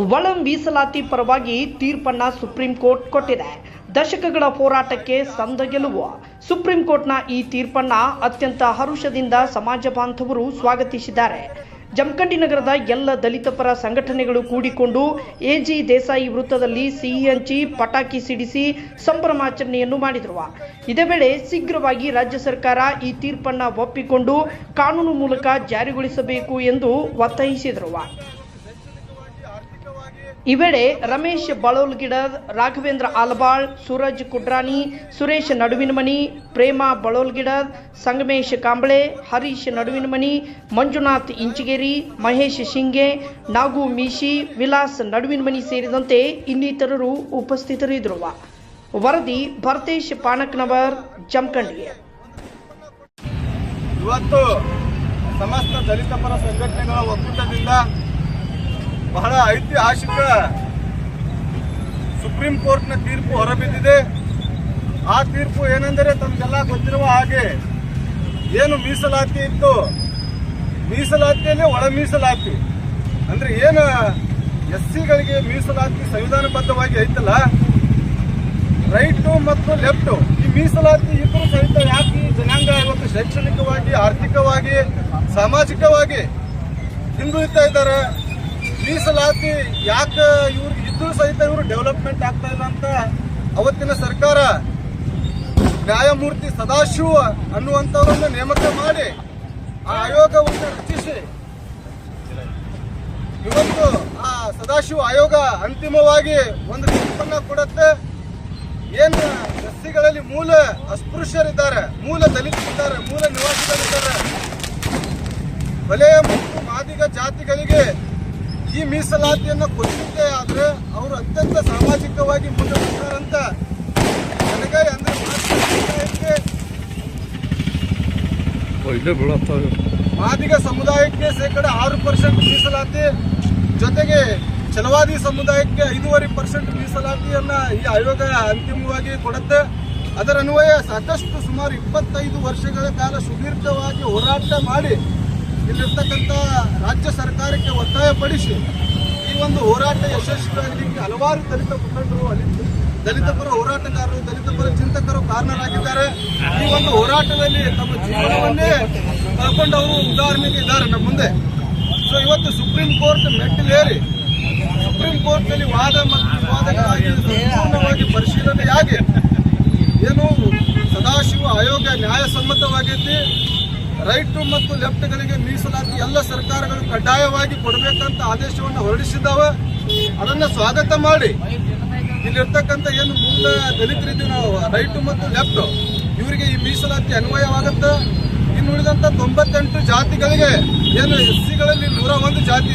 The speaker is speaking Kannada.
ಒಳ ಮೀಸಲಾತಿ ಪರವಾಗಿ ತೀರ್ಪನ್ನ ಸುಪ್ರೀಂ ಕೋರ್ಟ್ ಕೊಟ್ಟಿದೆ. ದಶಕಗಳ ಹೋರಾಟಕ್ಕೆ ಸಂದ ಗೆಲುವು. ಸುಪ್ರೀಂ ಕೋರ್ಟ್ನ ಈ ತೀರ್ಪನ್ನ ಅತ್ಯಂತ ಹರುಷದಿಂದ ಸಮಾಜ ಬಾಂಧವರು ಸ್ವಾಗತಿಸಿದ್ದಾರೆ. ಜಮಖಂಡಿ ನಗರದ ಎಲ್ಲ ದಲಿತ ಪರ ಸಂಘಟನೆಗಳು ಕೂಡಿಕೊಂಡು ಎಜಿ ದೇಸಾಯಿ ವೃತ್ತದಲ್ಲಿ ಸಿಹಿ ಹಂಚಿ ಪಟಾಕಿ ಸಿಡಿಸಿ ಸಂಭ್ರಮಾಚರಣೆಯನ್ನು ಮಾಡಿದರು. ಇದೇ ವೇಳೆ ಶೀಘ್ರವಾಗಿ ರಾಜ್ಯ ಸರ್ಕಾರ ಈ ತೀರ್ಪನ್ನು ಒಪ್ಪಿಕೊಂಡು ಕಾನೂನು ಮೂಲಕ ಜಾರಿಗೊಳಿಸಬೇಕು ಎಂದು ಒತ್ತಾಯಿಸಿದರು. ಈ ವೇಳೆ ರಮೇಶ್ ಬಳೋಲ್ಗಿಡದ್, ರಾಘವೇಂದ್ರ ಆಲಬಾಳ್, ಸೂರಜ್ ಕುಡ್ರಾನಿ, ಸುರೇಶ್ ನಡುವಿನಮನಿ, ಪ್ರೇಮ ಬಳೋಲ್ಗಿಡದ್, ಸಂಗಮೇಶ್ ಕಾಂಬಳೆ, ಹರೀಶ್ ನಡುವಿನಮನಿ, ಮಂಜುನಾಥ್ ಇಂಚಿಗೇರಿ, ಮಹೇಶ್ ಶಿಂಗೆ, ನಾಗು ಮೀಶಿ, ವಿಲಾಸ್ ನಡುವಿನಮನಿ ಸೇರಿದಂತೆ ಇನ್ನಿತರರು ಉಪಸ್ಥಿತರಿದ್ದರು. ವರದಿ ಭರತೇಶ್ ಪಾಣಕ್ನವರ್, ಜಮಖಂಡಿ. ಇವತ್ತು ಸಮಸ್ತ ದಲಿತ ಪರ ಸಂಘಟನೆಗಳ ಒಕ್ಕೂಟದಿಂದ ಬಹಳ ಐತಿಹಾಸಿಕ ಸುಪ್ರೀಂ ಕೋರ್ಟ್ನ ತೀರ್ಪು ಹೊರಬಿದ್ದಿದೆ. ಆ ತೀರ್ಪು ಏನೆಂದರೆ, ತಮಗೆಲ್ಲ ಗೊತ್ತಿರುವ ಹಾಗೆ ಏನು ಮೀಸಲಾತಿ ಇತ್ತು, ಮೀಸಲಾತಿಯಲ್ಲಿ ಒಳ ಮೀಸಲಾತಿ ಅಂದ್ರೆ ಏನು ಎಸ್ಸಿಗಳಿಗೆ ಮೀಸಲಾತಿ ಸಂವಿಧಾನಬದ್ಧವಾಗಿ ಐತಲ್ಲ, ರೈಟು ಮತ್ತು ಲೆಫ್ಟು, ಈ ಮೀಸಲಾತಿ ಇಬ್ಬರು ಸಹಿತ ಯಾಕೆ ಜನಾಂಗ ಇವತ್ತು ಶೈಕ್ಷಣಿಕವಾಗಿ, ಆರ್ಥಿಕವಾಗಿ, ಸಾಮಾಜಿಕವಾಗಿ ಹಿಂದುಳಿತಾ ಇದ್ದಾರೆ. ಮೀಸಲಾತಿ ಯಾಕೆ ಇವ್ರಿಗೆ ಇದ್ರೂ ಸಹಿತ ಇವರು ಡೆವಲಪ್ಮೆಂಟ್ ಆಗ್ತಾ ಇಲ್ಲ ಅಂತ ಅವತ್ತಿನ ಸರ್ಕಾರ ನ್ಯಾಯಮೂರ್ತಿ ಸದಾಶಿವ ಅನ್ನುವಂಥವರನ್ನು ನೇಮಕ ಮಾಡಿ ಆ ಆಯೋಗವನ್ನು ರಚಿಸಿ ಇವತ್ತು ಆ ಸದಾಶಿವ ಆಯೋಗ ಅಂತಿಮವಾಗಿ ಒಂದು ತೀರ್ಪನ್ನ ಕೊಡುತ್ತೆ. ಏನು ಎಸ್ಸಿಗಳಲ್ಲಿ ಮೂಲ ಅಸ್ಪೃಶ್ಯರಿದ್ದಾರೆ, ಮೂಲ ದಲಿತರಿದ್ದಾರೆ, ಮೂಲ ನಿವಾಸಿಗಳಿದ್ದಾರೆ, ವಲಯ ಮತ್ತು ಮಾದಿಗ ಜಾತಿಗಳಿಗೆ ಈ ಮೀಸಲಾತಿಯನ್ನು ಕೊಟ್ಟಿದ್ದೇ ಆದ್ರೆ ಅವರು ಅತ್ಯಂತ ಸಾಮಾಜಿಕವಾಗಿ ಮುಂದೆ ಬರ್ತಾರಂತ ನನಗೆ ಅಂದ್ರೆ ಮಾದಿಗ ಸಮುದಾಯಕ್ಕೆ ಶೇಕಡ 6% ಮೀಸಲಾತಿ, ಜೊತೆಗೆ ಛಲವಾದಿ ಸಮುದಾಯಕ್ಕೆ 5.5% ಮೀಸಲಾತಿಯನ್ನ ಈ ಆಯೋಗ ಅಂತಿಮವಾಗಿ ಕೊಡುತ್ತೆ. ಅದರ ಅನ್ವಯ ಸಾಕಷ್ಟು ಸುಮಾರು 25 ವರ್ಷಗಳ ಕಾಲ ಸುದೀರ್ಘವಾಗಿ ಹೋರಾಟ ಮಾಡಿ ಇಲ್ಲಿರ್ತಕ್ಕಂಥ ರಾಜ್ಯ ಸರ್ಕಾರಕ್ಕೆ ಒತ್ತಾಯಪಡಿಸಿ ಈ ಒಂದು ಹೋರಾಟ ಯಶಸ್ವಿಯಾಗಲಿಕ್ಕೆ ಹಲವಾರು ದಲಿತ ಮುಖಂಡರು, ದಲಿತ ಪರ ಹೋರಾಟಗಾರರು, ದಲಿತ ಪರ ಚಿಂತಕರು ಕಾರಣರಾಗಿದ್ದಾರೆ. ಈ ಒಂದು ಹೋರಾಟದಲ್ಲಿ ತಮ್ಮ ಜೀವನವನ್ನೇ ಕಳ್ಕೊಂಡವರು ಉದಾಹರಣೆಗೆ ಇದ್ದಾರೆ ನಮ್ಮ ಮುಂದೆ. ಸೊ ಇವತ್ತು ಸುಪ್ರೀಂ ಕೋರ್ಟ್ ಮೆಟ್ಟಿಲೇರಿ ಸುಪ್ರೀಂ ಕೋರ್ಟ್ನಲ್ಲಿ ವಾದ ಮತ್ತು ವಿವಾದಗಳಾಗಿ ಸಂಪೂರ್ಣವಾಗಿ ಪರಿಶೀಲನೆಯಾಗಿ ಏನು ಸದಾಶಿವ ಆಯೋಗ ನ್ಯಾಯಸಮ್ಮತವಾಗೈತಿ. ರೈಟು ಮತ್ತು ಲೆಫ್ಟ್ಗಳಿಗೆ ಮೀಸಲಾತಿ ಎಲ್ಲ ಸರ್ಕಾರಗಳು ಕಡ್ಡಾಯವಾಗಿ ಕೊಡಬೇಕಂತ ಆದೇಶವನ್ನು ಹೊರಡಿಸಿದ್ದಾವೆ. ಅದನ್ನು ಸ್ವಾಗತ ಮಾಡಿ ಇಲ್ಲಿರ್ತಕ್ಕಂಥ ಏನು ಮೂಲ ದಲಿತರಿದ್ದೀವಿ ನಾವು, ರೈಟು ಮತ್ತು ಲೆಫ್ಟ್, ಇವರಿಗೆ ಈ ಮೀಸಲಾತಿ ಅನ್ವಯವಾಗುತ್ತೆ. ಇನ್ನುಳಿದಂಥ 98 ಜಾತಿಗಳಿಗೆ ಏನು ಎಸ್ಸಿಗಳಲ್ಲಿ 101 ಜಾತಿ